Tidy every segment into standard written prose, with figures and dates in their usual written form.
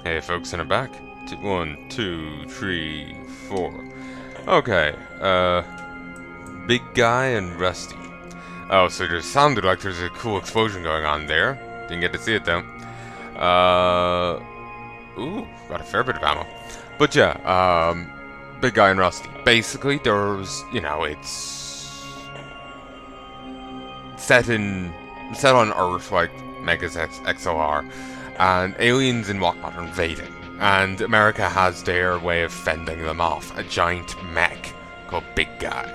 Hey folks, and I'm back. One, two, three, four. Okay, big guy and Rusty. Oh, so there sounded like there's a cool explosion going on there. Didn't get to see it though. Uh, got a fair bit of ammo. But yeah, big guy and Rusty. Basically, there's, it's set on Earth, like Megas XLR, and aliens and whatnot are invading. And America has their way of fending them off, a giant mech called Big Guy.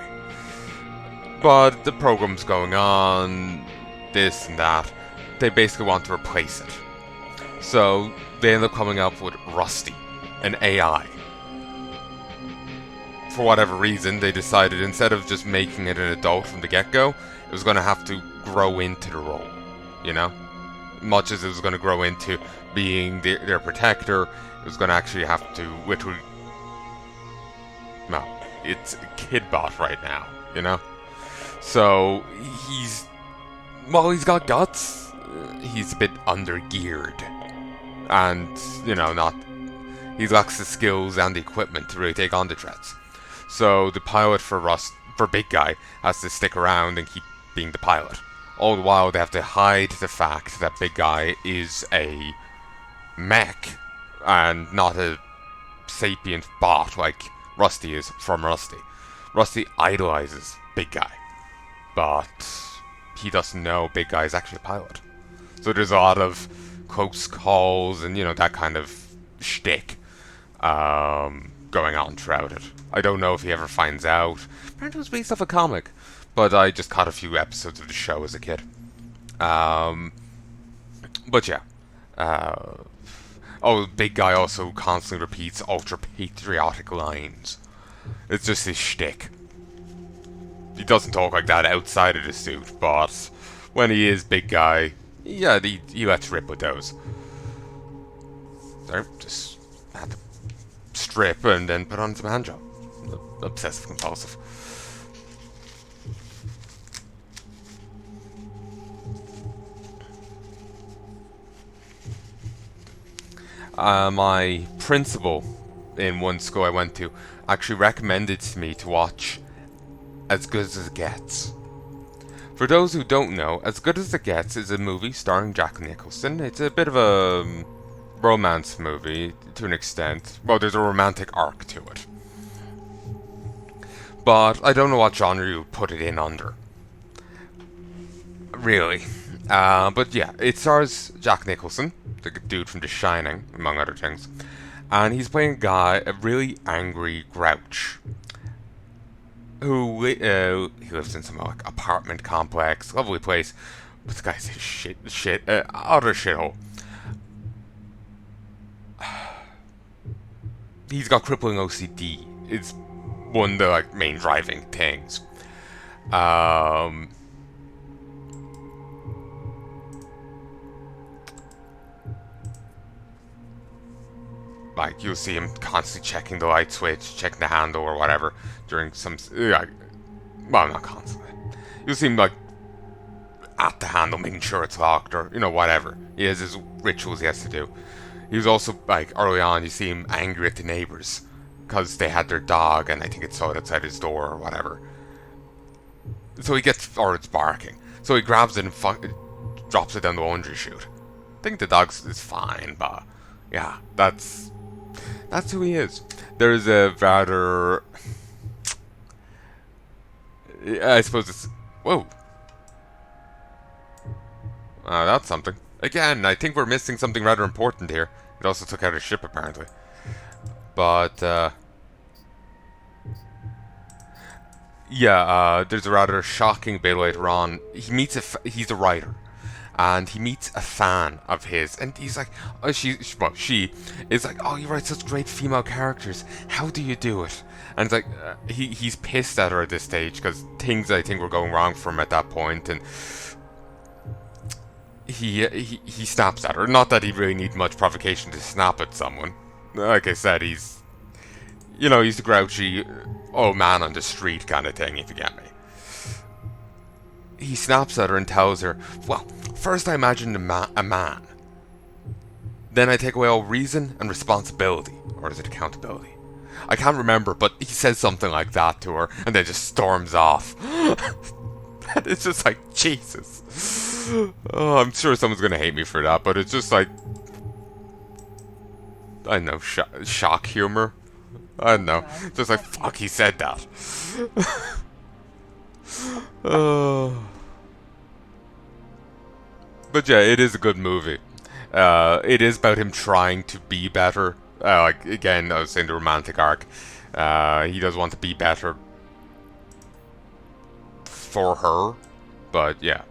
But the program's going on, this and that. They basically want to replace it. So they end up coming up with Rusty, an AI. For whatever reason, they decided instead of just making it an adult from the get-go, it was going to have to grow into the role, you know? Much as it was going to grow into being their protector, it was going to actually have to literally... Well, it's a kid bot right now, you know? So, he's... Well, he's got guts. He's a bit under-geared. And, not... He lacks the skills and the equipment to really take on the threats. So, the pilot for Big Guy has to stick around and keep being the pilot. All the while, they have to hide the fact that Big Guy is a mech and not a sapient bot like Rusty is from Rusty. Rusty idolizes Big Guy, but he doesn't know Big Guy is actually a pilot. So there's a lot of close calls and, that kind of shtick going on throughout it. I don't know if he ever finds out. Apparently it was based off a comic, but I just caught a few episodes of the show as a kid. But yeah. Big Guy also constantly repeats ultra-patriotic lines. It's just his shtick. He doesn't talk like that outside of the suit, but when he is Big Guy, yeah, he lets rip with those. Sorry, just had to strip and then put on some hand job. Obsessive compulsive. My principal in one school I went to actually recommended to me to watch As Good as It Gets. For those who don't know, As Good as It Gets is a movie starring Jack Nicholson. It's a bit of a romance movie to an extent. Well, there's a romantic arc to it. But I don't know what genre you would put it in under. Really. But yeah, it stars Jack Nicholson, the dude from The Shining, among other things. And he's playing a guy, a really angry grouch, who he lives in some apartment complex, lovely place. But the guy's a utter shithole. He's got crippling OCD. It's one of the main driving things. You'll see him constantly checking the light switch, checking the handle or whatever during some... well, not constantly. You'll see him, at the handle, making sure it's locked or, whatever. He has his rituals he has to do. He was also, early on, you see him angry at the neighbors because they had their dog and I think it saw it outside his door or whatever. So he gets... or it's barking. So he grabs it and drops it down the laundry chute. I think the dog is fine, but... yeah, that's who he is. There's a rather... I suppose it's... Whoa. That's something. Again, I think we're missing something rather important here. It also took out a ship, apparently. But, yeah, there's a rather shocking bit later on. He's a writer. And he meets a fan of his, and he's like, she is like, oh, you write such great female characters. How do you do it? And it's like, he's pissed at her at this stage because things I think were going wrong for him at that point, and he snaps at her. Not that he really needs much provocation to snap at someone. Like I said, he's the grouchy old man on the street kind of thing, if you get me. He snaps at her and tells her, well, first I imagined a man. then I take away all reason and responsibility. Or is it accountability? I can't remember, but he says something like that to her, and then just storms off. It's just like, Jesus. Oh, I'm sure someone's gonna hate me for that, but it's just like, I don't know, shock humor. I don't know. Just like, fuck, he said that. But yeah, it is a good movie. It is about him trying to be better. Like, again, I was saying the romantic arc. He does want to be better for her, but yeah.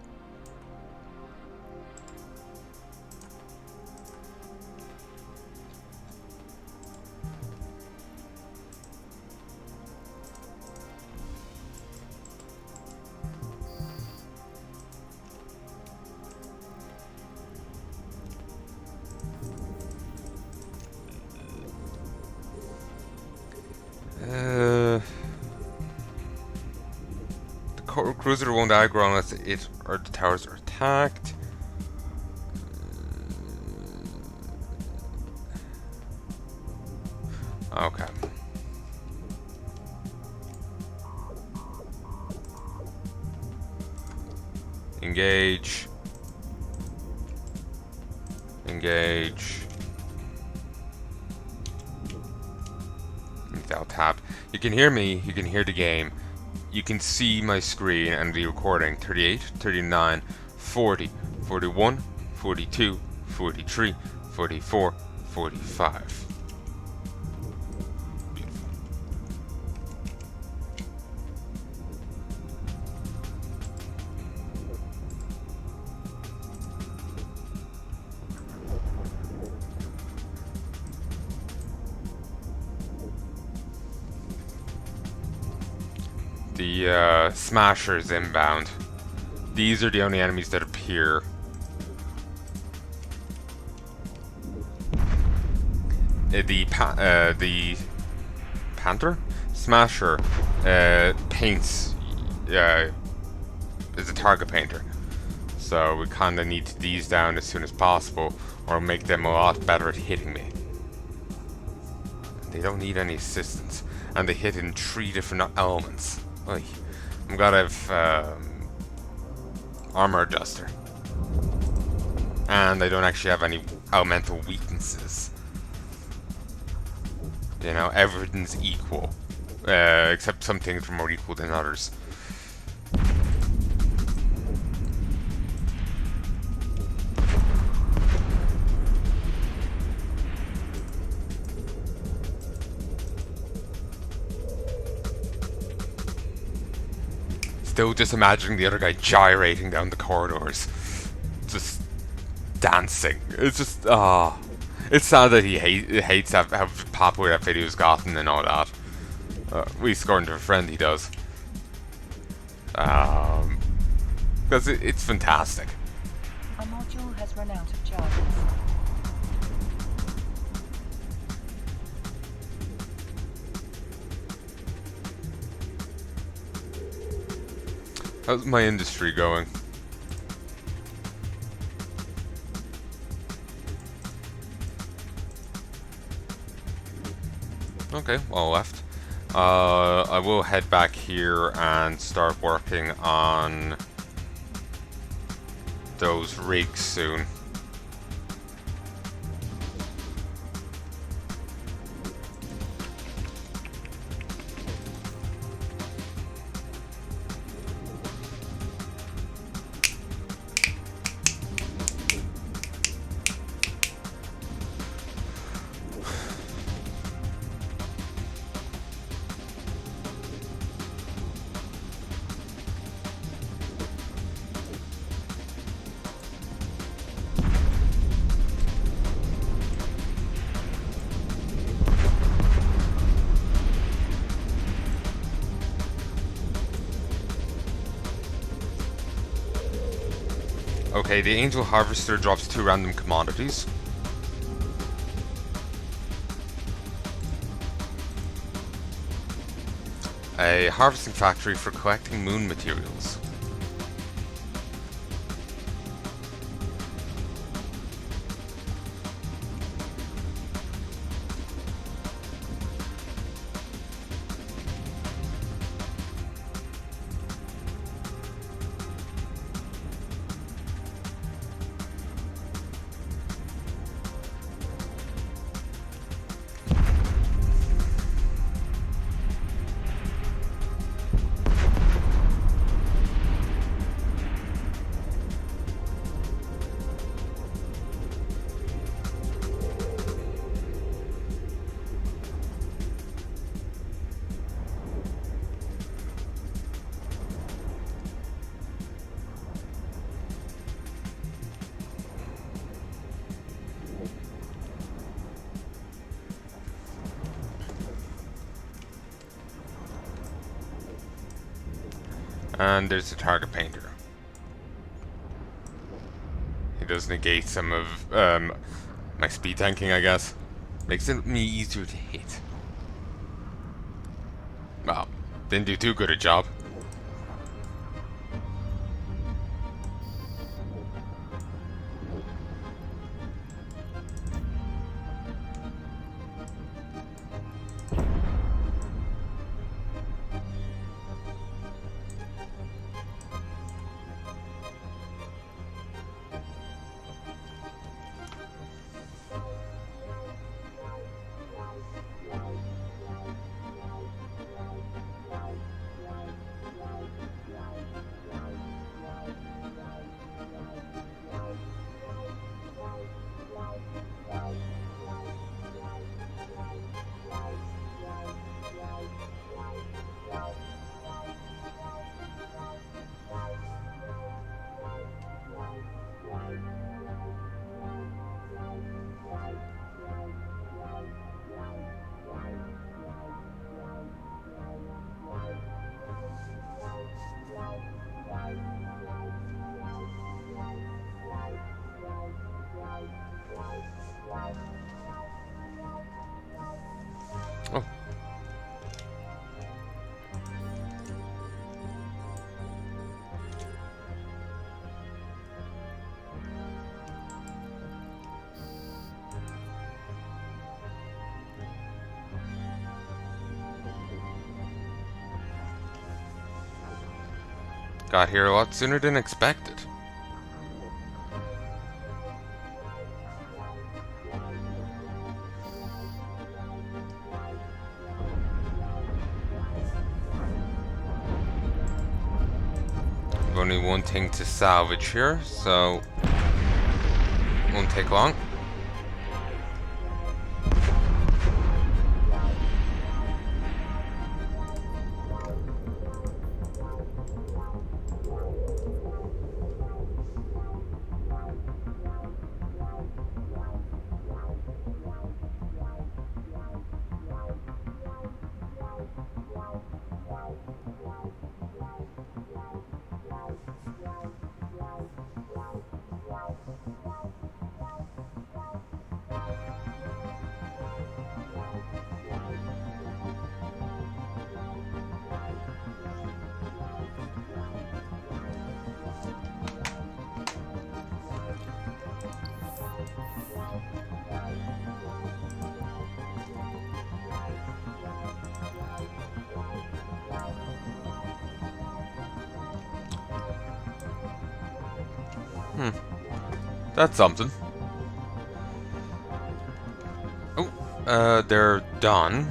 The cruiser won't aggro unless it or the towers are attacked. Okay. Engage. Engage. I'll tap. You can hear me, you can hear the game. You can see my screen and the recording. 38, 39, 40, 41, 42, 43, 44, 45. Beautiful. The Smashers inbound. These are the only enemies that appear. The Panther? Smasher paints, is a target painter. So we kinda need these down as soon as possible, or make them a lot better at hitting me. They don't need any assistance, and they hit in 3 different elements. Oy. I'm gonna have armor adjuster, and I don't actually have any elemental weaknesses. You know, everything's equal, except some things are more equal than others. Still just imagining the other guy gyrating down the corridors. Just dancing. It's just, it's sad that he hates how popular that video's gotten and all that. We scored into a friend, he does. Because it's fantastic. A module has run out of charges. How's my industry going? Okay, well left. I will head back here and start working on those rigs soon. Okay, the Angel Harvester drops 2 random commodities. A harvesting factory for collecting moon materials. And there's the target painter. He does negate some of my speed tanking, I guess. Makes it me easier to hit. Well, didn't do too good a job. Oh. Got here a lot sooner than expected. I've only one thing to salvage here, so won't take long. That's something. Oh, they're done.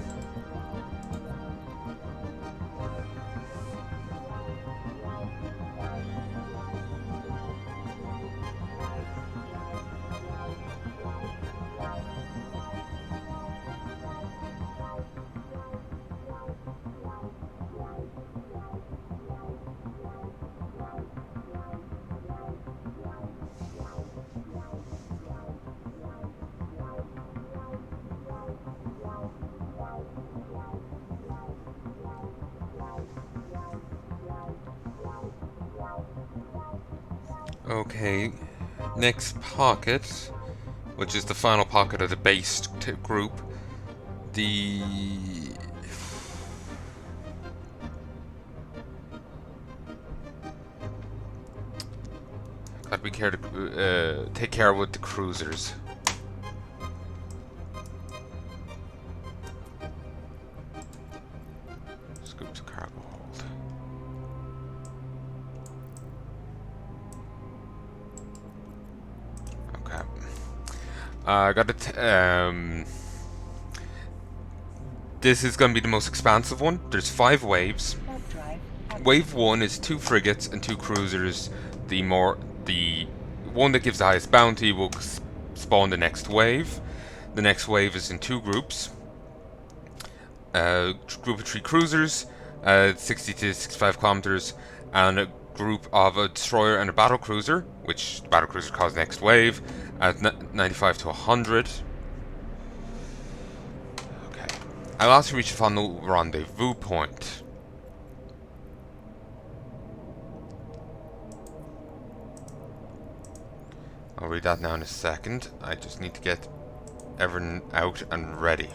Okay, next pocket, which is the final pocket of the base group. Gotta be take care with the cruisers. Scoops of cargo hold. Okay. I got it. This is going to be the most expansive one. There's 5 waves. Wave 1 is 2 frigates and 2 cruisers. The one that gives the highest bounty will spawn the next wave. The next wave is in 2 groups. Group of 3 cruisers, 60 to 65 kilometers, and a group of a destroyer and a battle cruiser, which the battle cruiser calls next wave, at 95 to 100. Okay. I'll also reach the final rendezvous point. read that now in a second. I just need to get everything out and ready.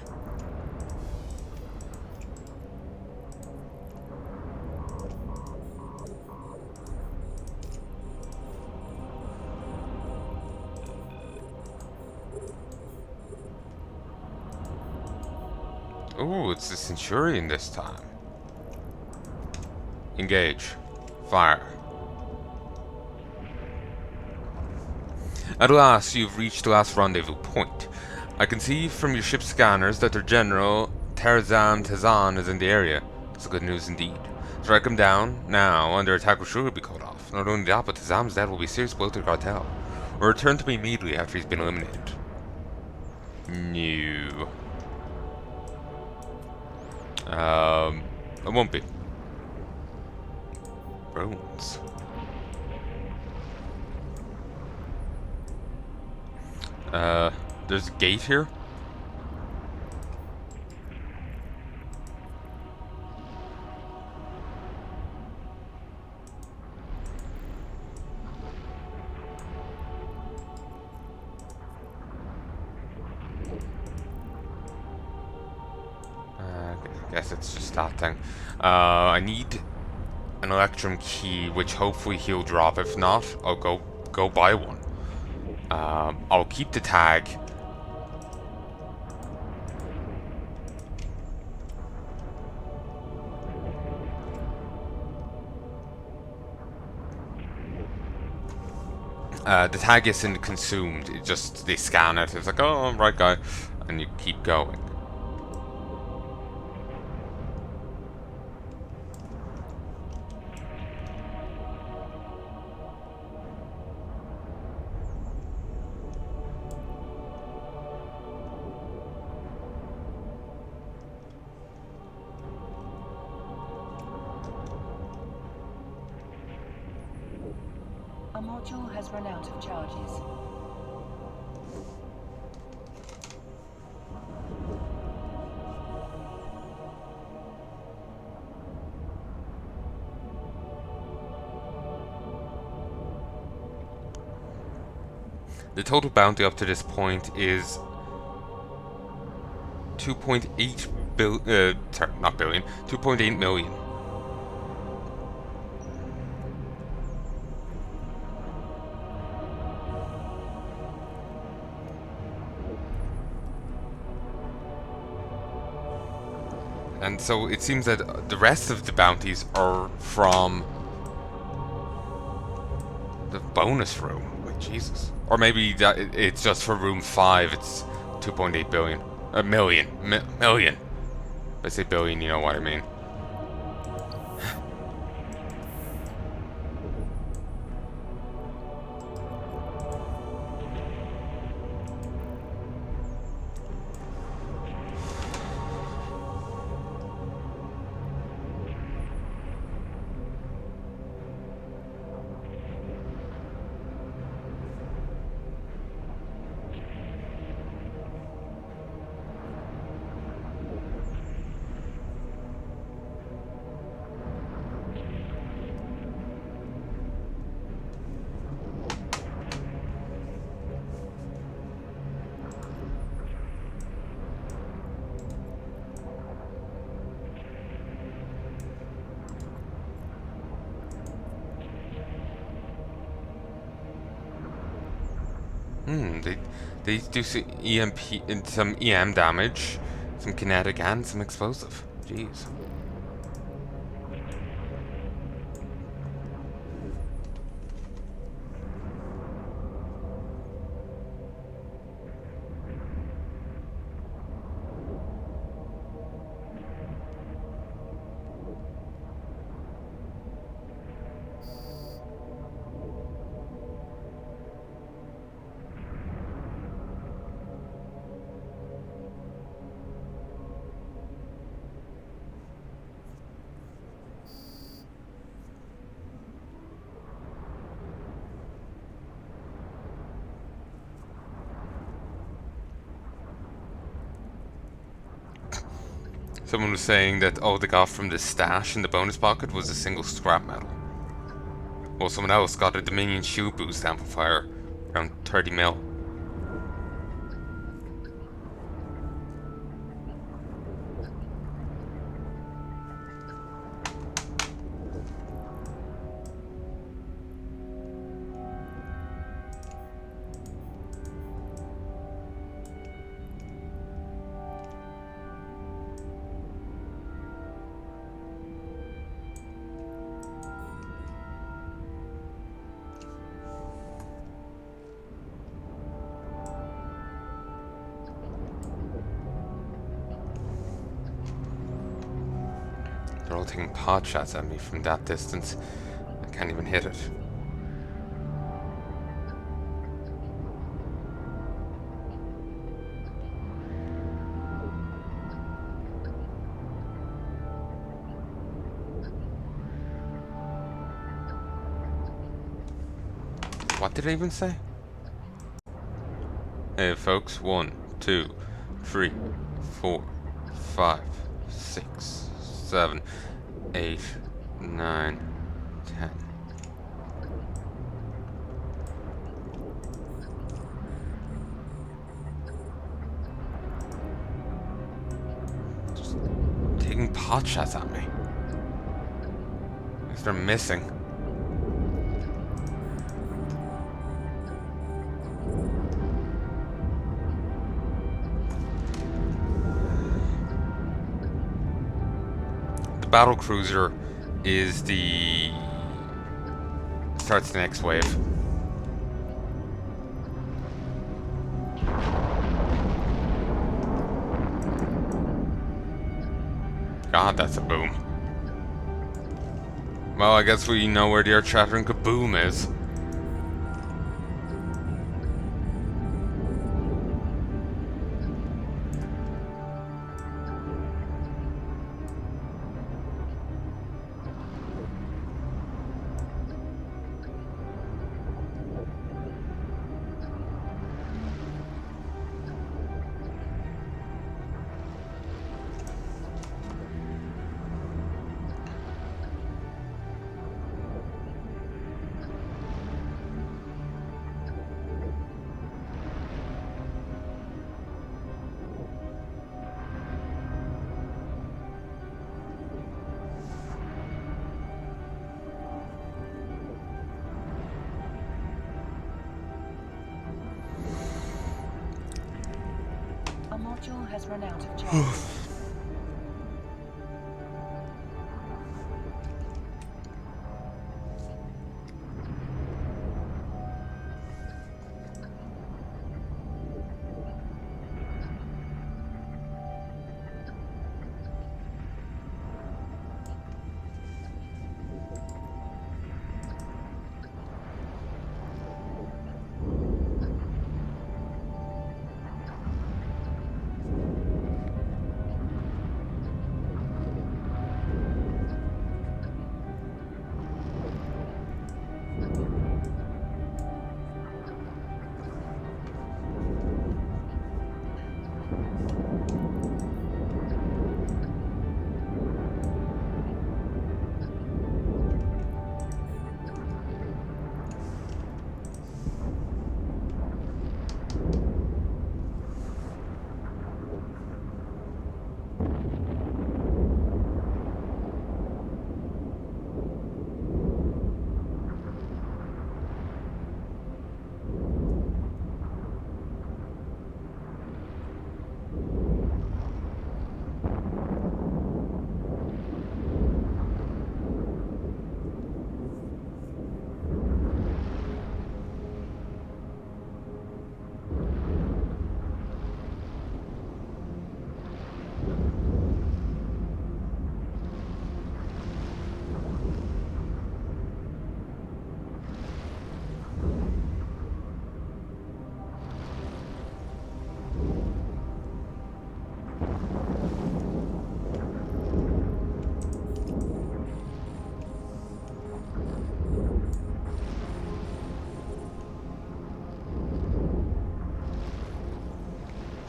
Ooh, it's the Centurion this time. Engage. Fire. At last, you've reached the last rendezvous point. I can see from your ship's scanners that their general, Tazan, is in the area. That's good news indeed. Strike him down now, and their attack will surely be cut off. Not only that, but Tazam's death will be a serious blow to the cartel. Or return to me immediately after he's been eliminated. No. It won't be. Runes. There's a gate here. I guess it's just that thing. I need an Electrum key, which hopefully he'll drop. If not, I'll go buy one. I'll keep the tag. The tag isn't consumed. It just, they scan it. It's like, oh, right guy, and you keep going. A module has run out of charges. The total bounty up to this point is 2.8 sorry, not billion, 2.8 million. And so it seems that the rest of the bounties are from the bonus room. Like, Jesus. Or maybe that it's just for room 5, it's 2.8 billion. Million. Million. If I say billion, you know what I mean. They do some EMP and some EM damage, some kinetic and some explosive. Jeez. Someone was saying that all they got from the stash in the bonus pocket was a single scrap metal. Well, someone else got a Dominion shield boost amplifier around 30 mil. They're all taking pot shots at me from that distance. I can't even hit it. What did I even say? Hey folks, 1, 2, 3, 4, 5, 6, 7, 8, 9, 10. Just taking pot shots at me. Because they're missing. The battle cruiser is the starts the next wave. God, that's a boom. Well, I guess we know where the earth-shattering kaboom is. A module has run out of charge.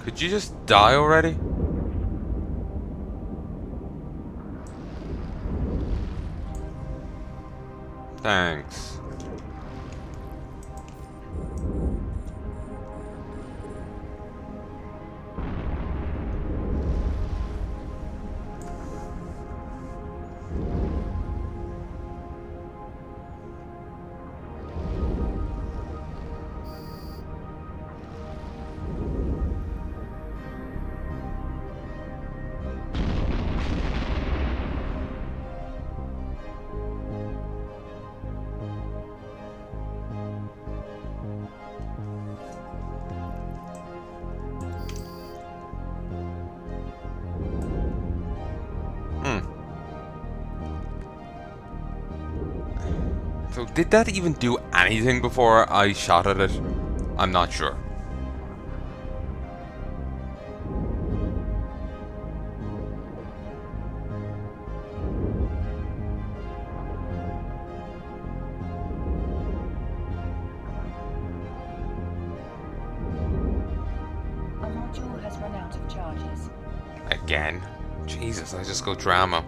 Could you just die already? Thanks. did that even do anything before I shot at it? I'm not sure. A module has run out of charges. Again? Jesus, I just go drama.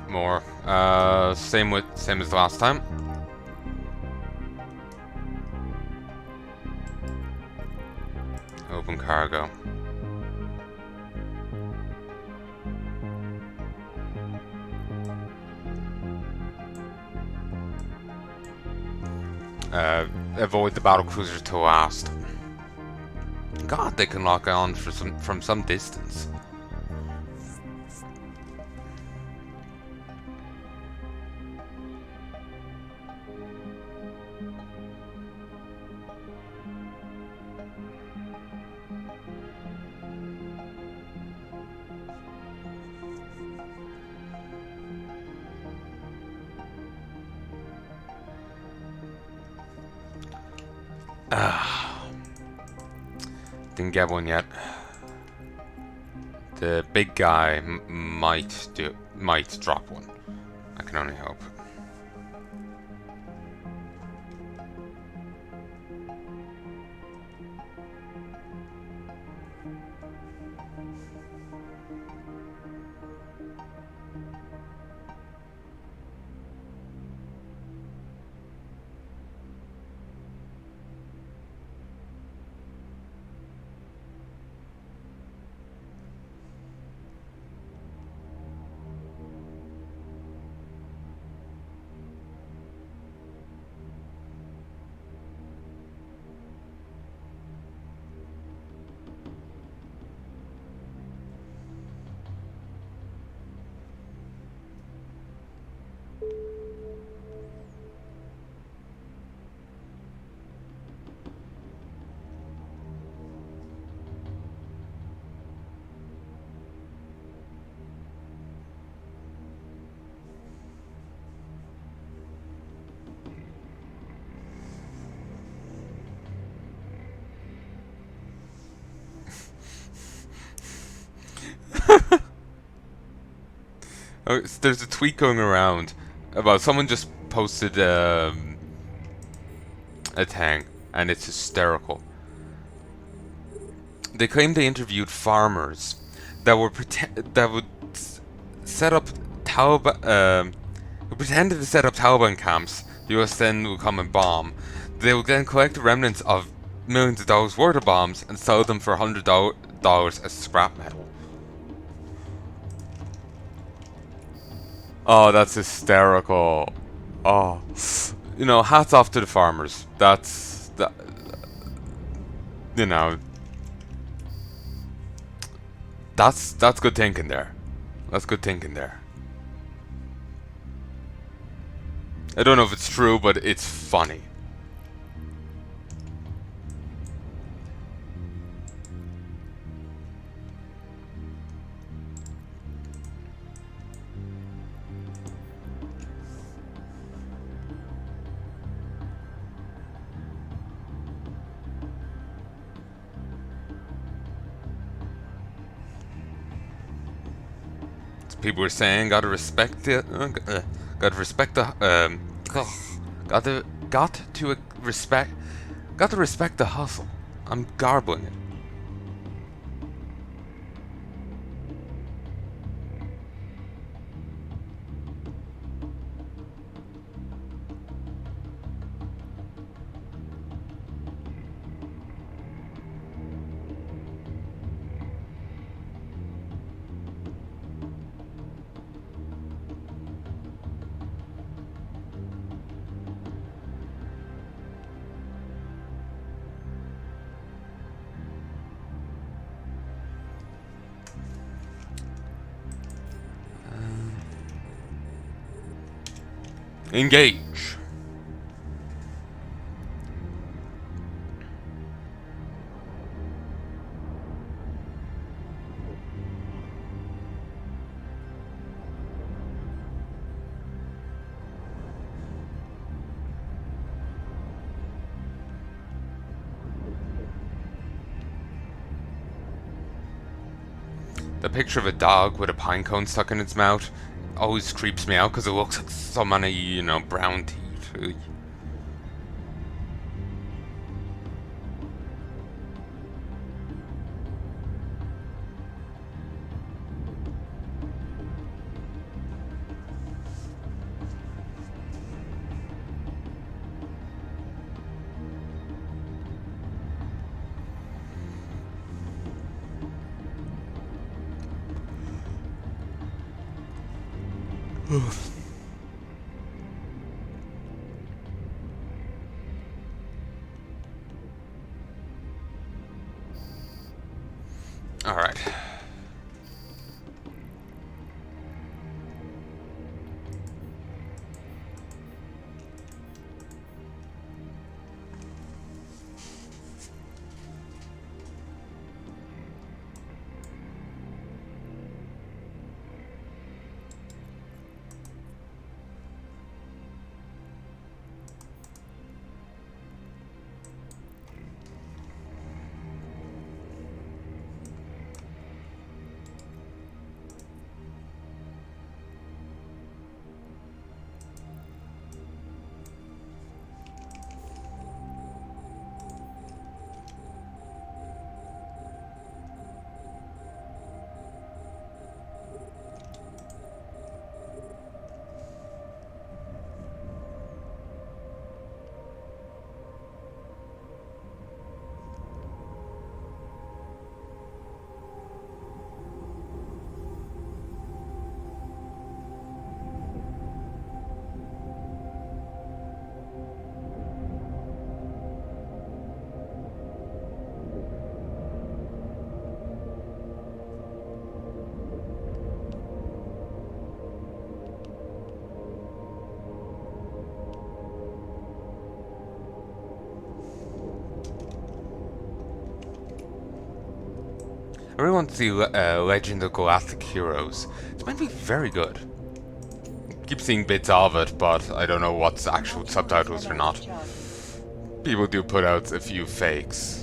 More. Same as the last time. Open cargo. Avoid the battlecruiser to last. God, they can lock on for from some distance. Didn't get one yet. The big guy might drop one. I can only hope. Oh, there's a tweet going around about someone just posted a thing, and it's hysterical. They claim they interviewed farmers that would set up who pretended to set up Taliban camps. The US then would come and bomb. They would then collect the remnants of millions of dollars worth of bombs and sell them for $100 as scrap metal. Oh, that's hysterical. Oh, you know, hats off to the farmers. That's that. You know, that's good thinking there. That's good thinking there. I don't know if it's true, but it's funny. People were saying, gotta respect the, gotta respect the, gotta respect the hustle. I'm garbling it. Engage. The picture of a dog with a pine cone stuck in its mouth always creeps me out because it looks like so many, you know, brown teeth. Ugh. All right. I really want to see Legend of Galactic Heroes. It's meant to be very good. Keep seeing bits of it, but I don't know what's actual subtitles or not. People do put out a few fakes.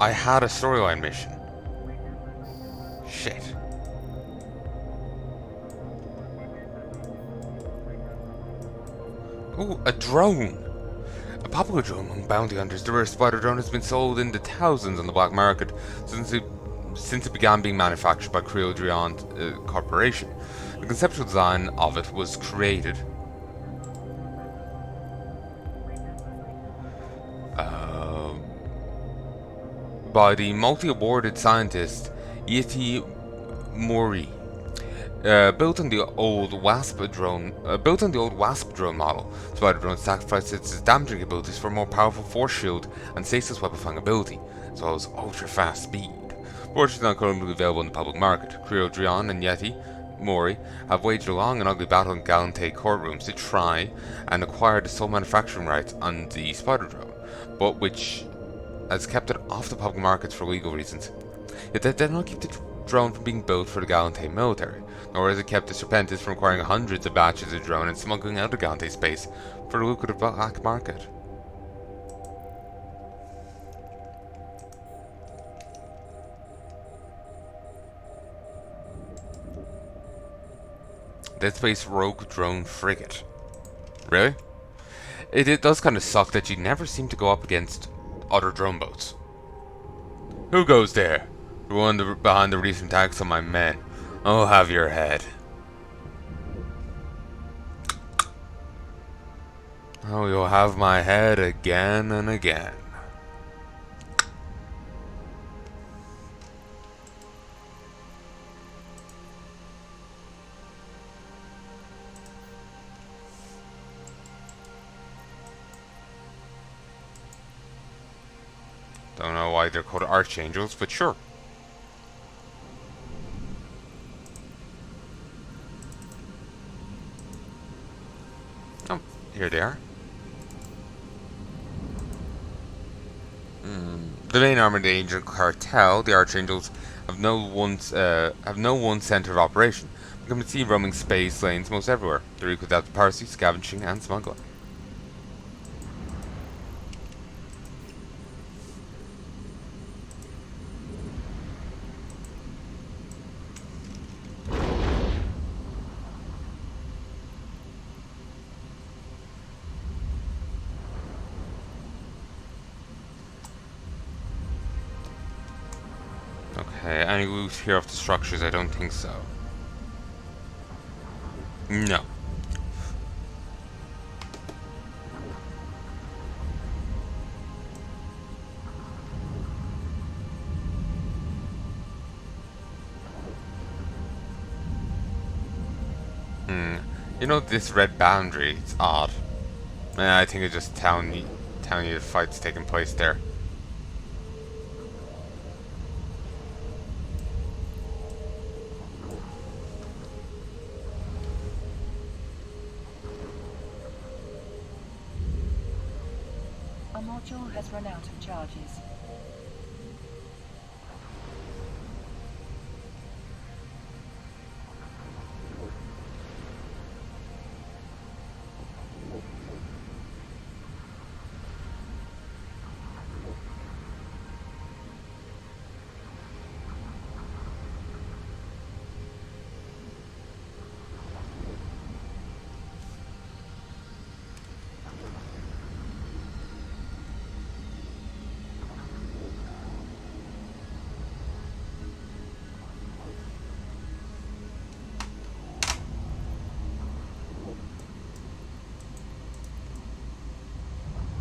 I had a storyline mission. Shit. Ooh, a drone! A popular drone among bounty hunters, the rare spider drone has been sold in the thousands on the black market since it began being manufactured by Creodrion Corporation. The conceptual design of it was created by the multi-awarded scientist Yeti Mori. Built on the old Wasp drone model, Spider Drone sacrificed its damaging abilities for a more powerful force shield and stasis weapifying ability, as well as ultra-fast speed. Fortunately, not currently available in the public market. Creodrion and Yeti Mori have waged a long and ugly battle in Galante courtrooms to try and acquire the sole manufacturing rights on the Spider Drone, but which has kept it off the public markets for legal reasons. Yet that did not keep the drone from being built for the Galante military, nor has it kept the Serpentis from acquiring hundreds of batches of drone and smuggling out of Galante space for the lucrative black market. Dead Space Rogue Drone Frigate. Really? It does kind of suck that you never seem to go up against other drone boats. Who goes there? The one behind the recent attacks on my men. I'll have your head. Oh, you'll have my head again and again. Don't know why they're called archangels, but sure. Oh, here they are. The main armored angel cartel, the archangels, have no one center of operation. You can see roaming space lanes most everywhere. They're equal to piracy, scavenging, and smuggling. Okay, any loot here off the structures? I don't think so. No. You know this red boundary? It's odd. I think it's just telling you the fight's taking place there. A module has run out of charges.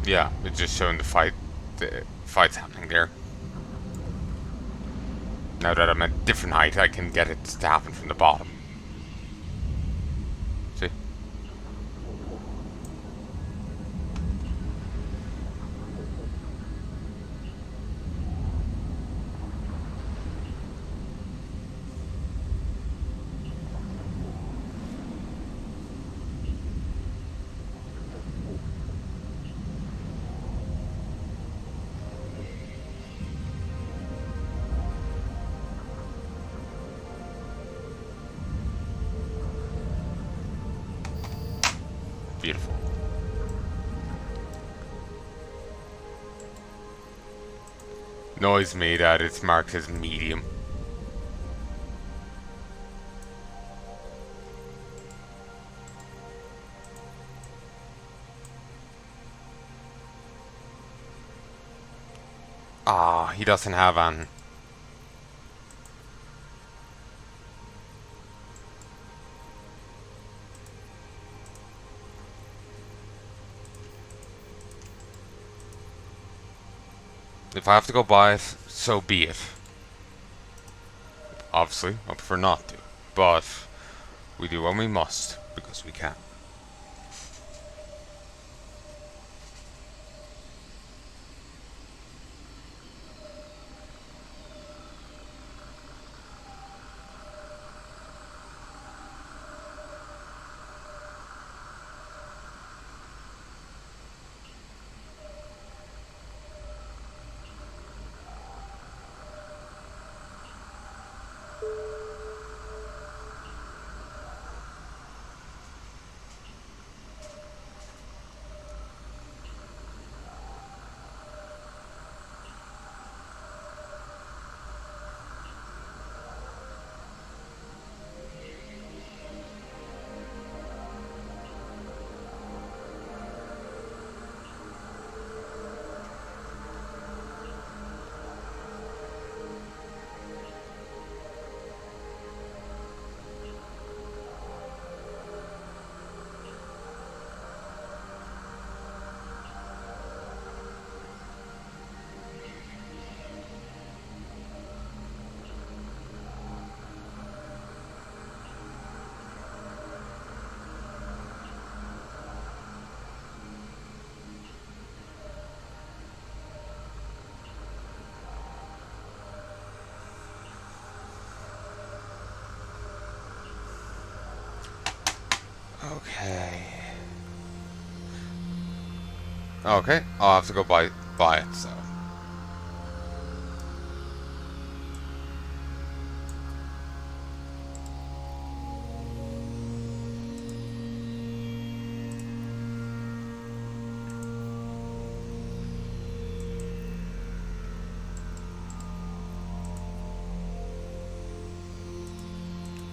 Yeah, it's just showing the fight's happening there. Now that I'm at a different height, I can get it to happen from the bottom. See? Annoys me that it's marked as medium. Ah, he doesn't have an. If I have to go buy it, so be it. Obviously, I prefer not to. But we do when we must, because we can. Okay. Okay, I'll have to go buy it, so.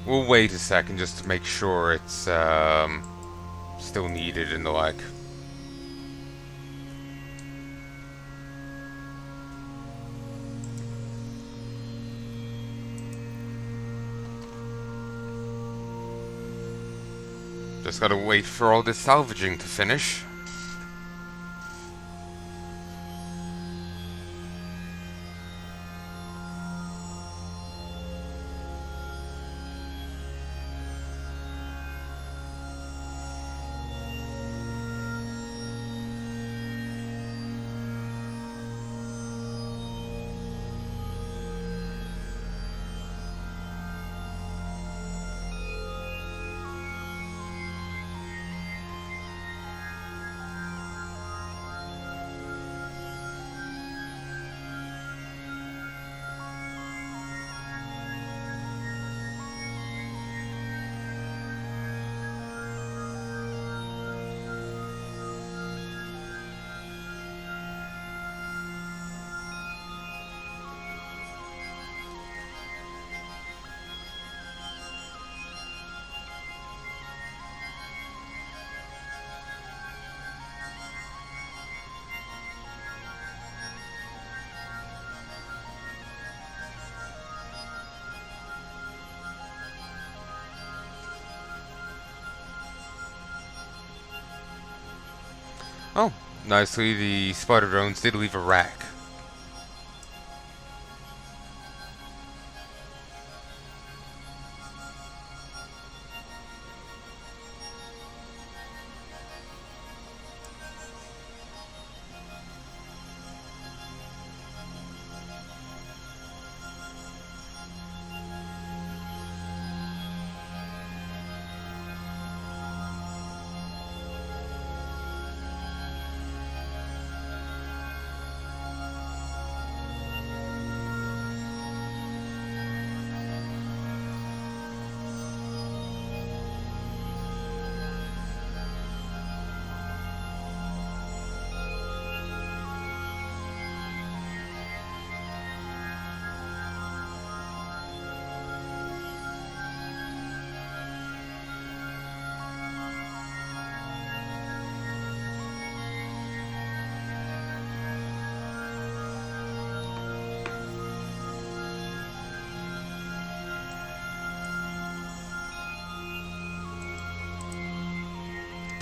We'll wait a second just to make sure it's still needed and the like. Just gotta wait for all this salvaging to finish. Oh, nicely, the spider drones did leave a rack.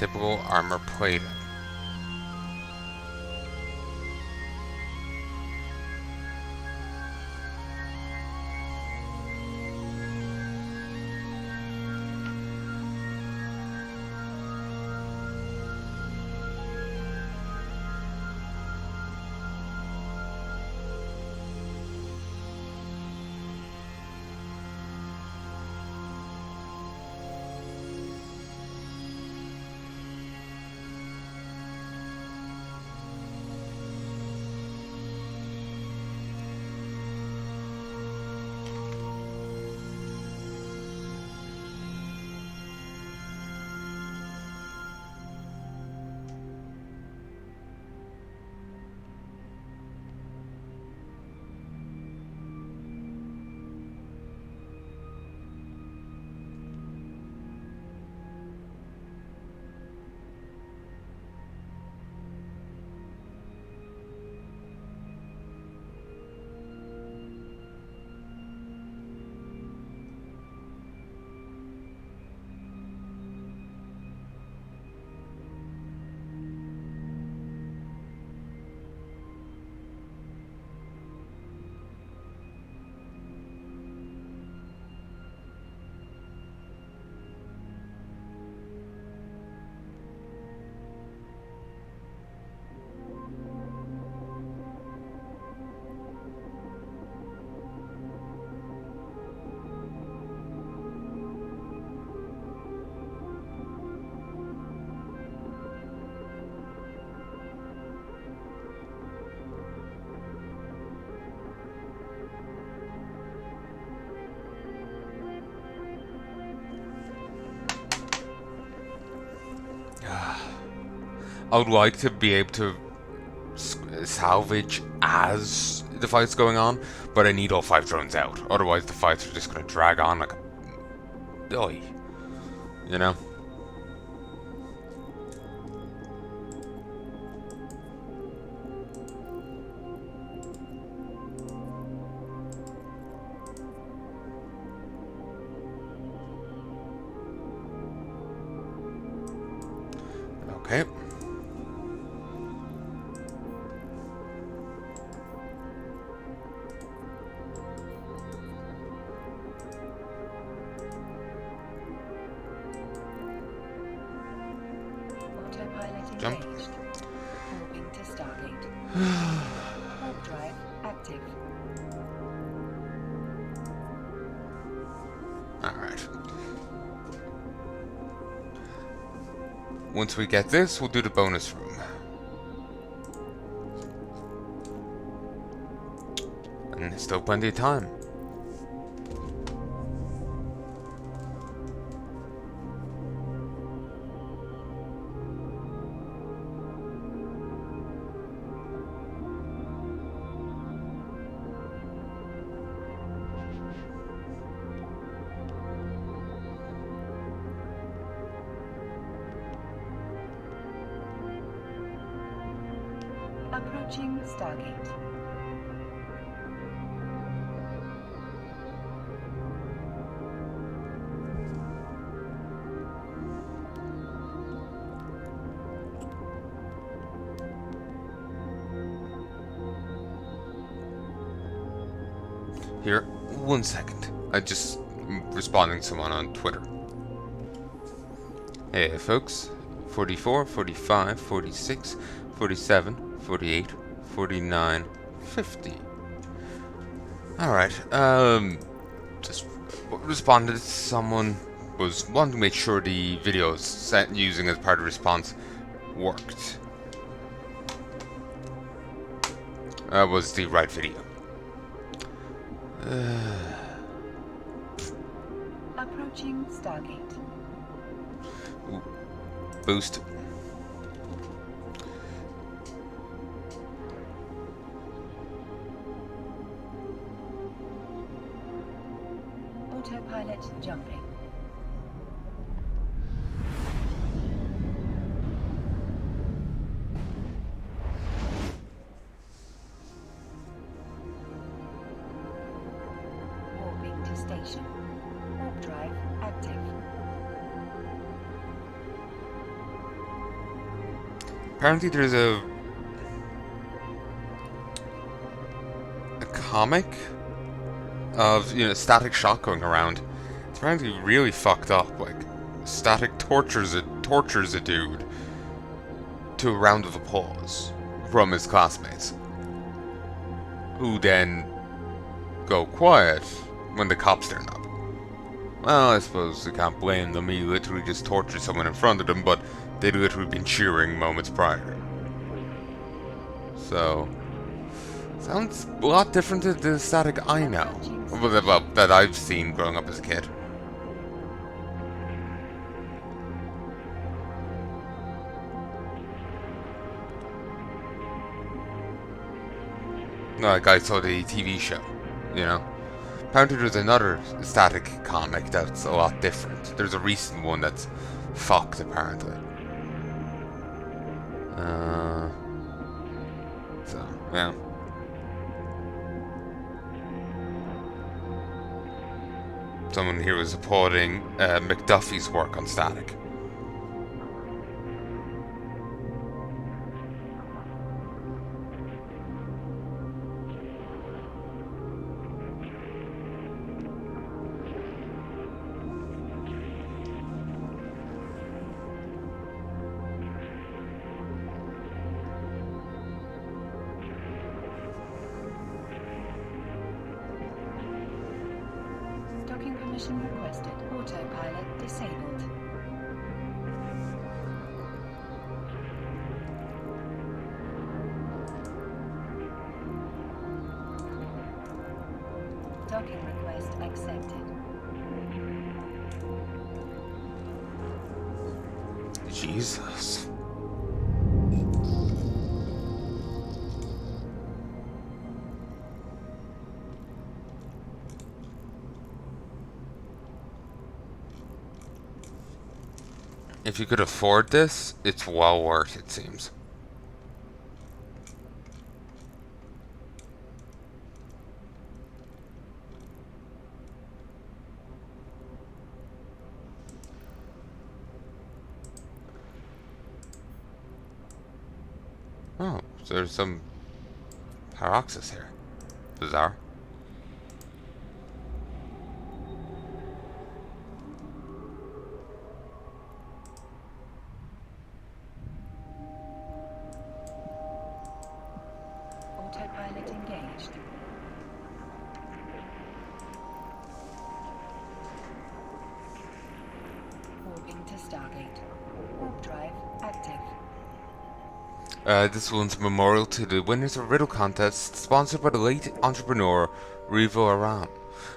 typical armor plating. I would like to be able to salvage as the fight's going on, but I need all 5 drones out. Otherwise, the fights are just going to drag on like a... Oy. You know? Okay. Autopilot Jump. engaged. Warping to Stargate. Warp drive active. Alright. Once we get this, we'll do the bonus room. And there's still plenty of time. Approaching Stargate. Here, 1 second. I just responding to someone on Twitter. Hey folks, 44, 45, 46, 47, 48, 49, 50. Alright, just responded to someone, was wanting to make sure the videos set using as part of the response worked. That was the right video. Approaching Stargate. Ooh, boost. Autopilot jumping. Warping to station. Warp drive active. Apparently there's a comic of, Static Shock going around. It's apparently really fucked up. Like, Static tortures a dude to a round of applause from his classmates, who then go quiet when the cops turn up. Well, I suppose you can't blame them. He literally just tortured someone in front of them, but they'd literally been cheering moments prior. So, sounds a lot different to the Static I know, well, that I've seen growing up as a kid. Like I saw the TV show, you know. Apparently there's another Static comic that's a lot different. There's a recent one that's fucked, apparently. So, yeah. Someone here was applauding McDuffie's work on Static. Docking permission requested. Autopilot disabled. Docking request accepted. Jesus. If you could afford this, it's well worth it, seems. Oh, so there's some Paroxys here. Bizarre. Autopilot engaged. Warping to Stargate. Warp drive active. This one's memorial to the winners of Riddle Contest, sponsored by the late entrepreneur Revo Aram.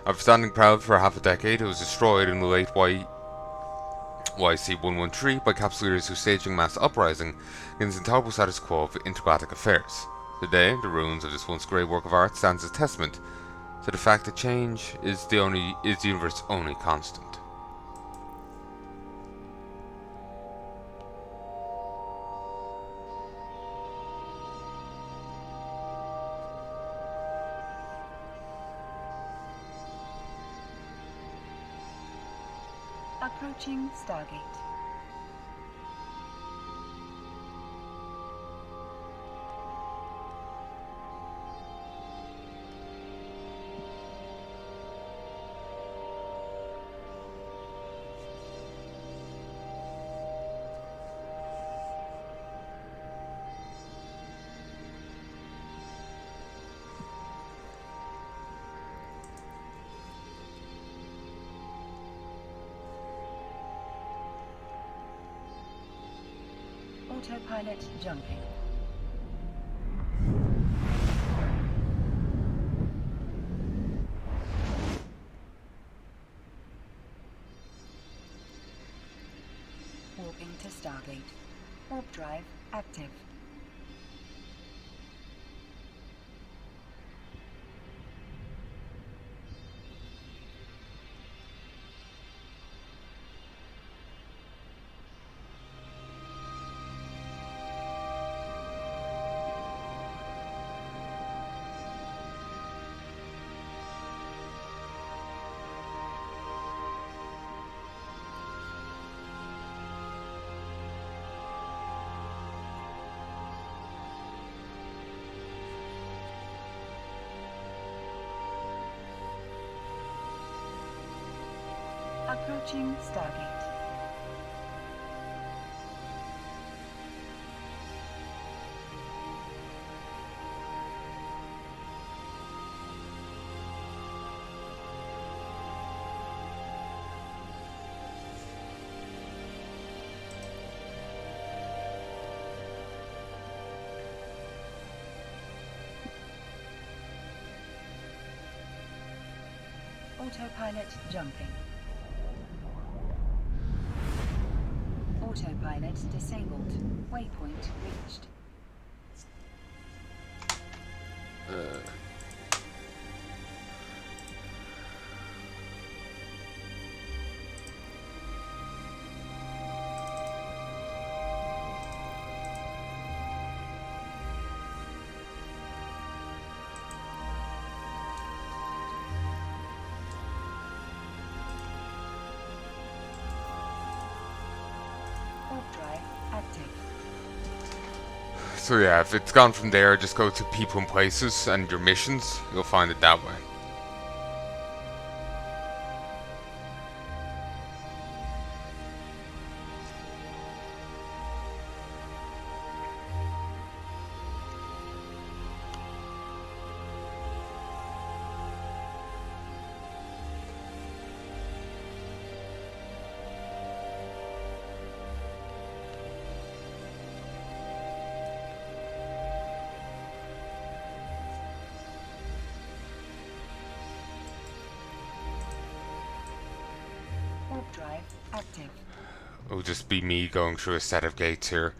After standing proud for half a decade, it was destroyed in the late YC-113 by capsuleers who staging mass uprising against the intolerable status quo of intergalactic affairs. Today, the ruins of this once great work of art stands as testament to the fact that change is the universe's only constant. Approaching Stargate. Autopilot jumping. Warping to Stargate. Warp drive active. Approaching Stargate. Autopilot jumping. Autopilot disabled. Waypoint reached. Warp drive active. So yeah, if it's gone from there, just go to people and places and your missions. You'll find it that way. Warp drive active. It'll just be me going through a set of gates here.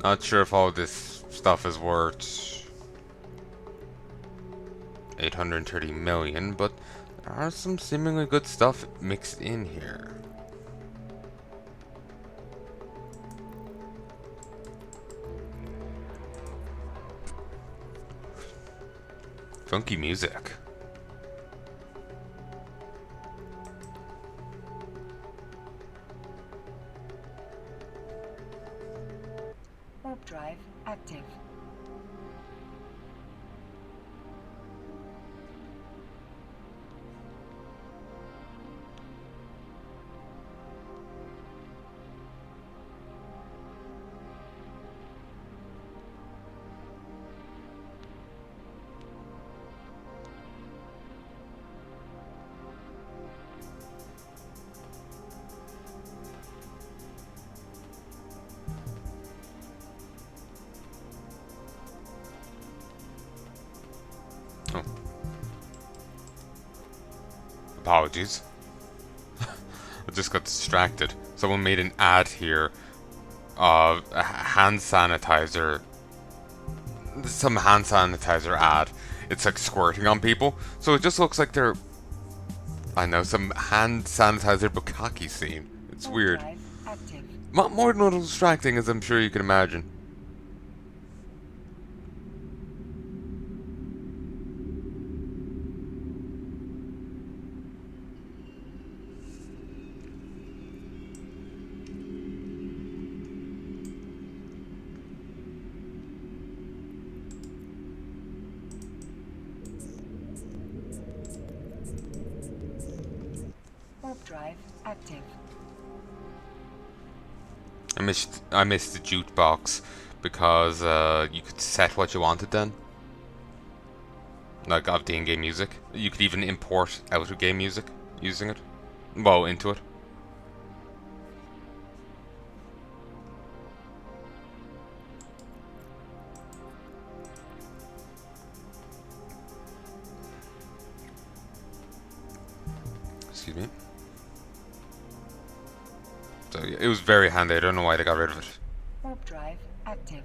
Not sure if all this stuff is worth 830 million, but there are some seemingly good stuff mixed in here. Funky music. Warp drive active. Oh. Apologies. I just got distracted. Someone made an ad here of a hand sanitizer. Some hand sanitizer ad. It's like squirting on people. So it just looks like they're, I know, some hand sanitizer bukkake scene. It's Warp weird. drive active. More than a little distracting, as I'm sure you can imagine. Warp drive active. I missed the jukebox because you could set what you wanted then. Like of the in-game music. You could even import out-of-game music using it. Well, into it. Excuse me. So yeah, it was very handy. I don't know why they got rid of it. Warp drive active.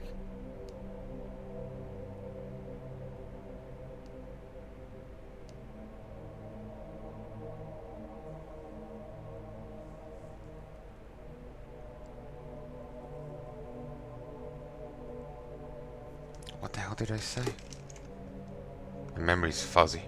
What the hell did I say? My memory's fuzzy.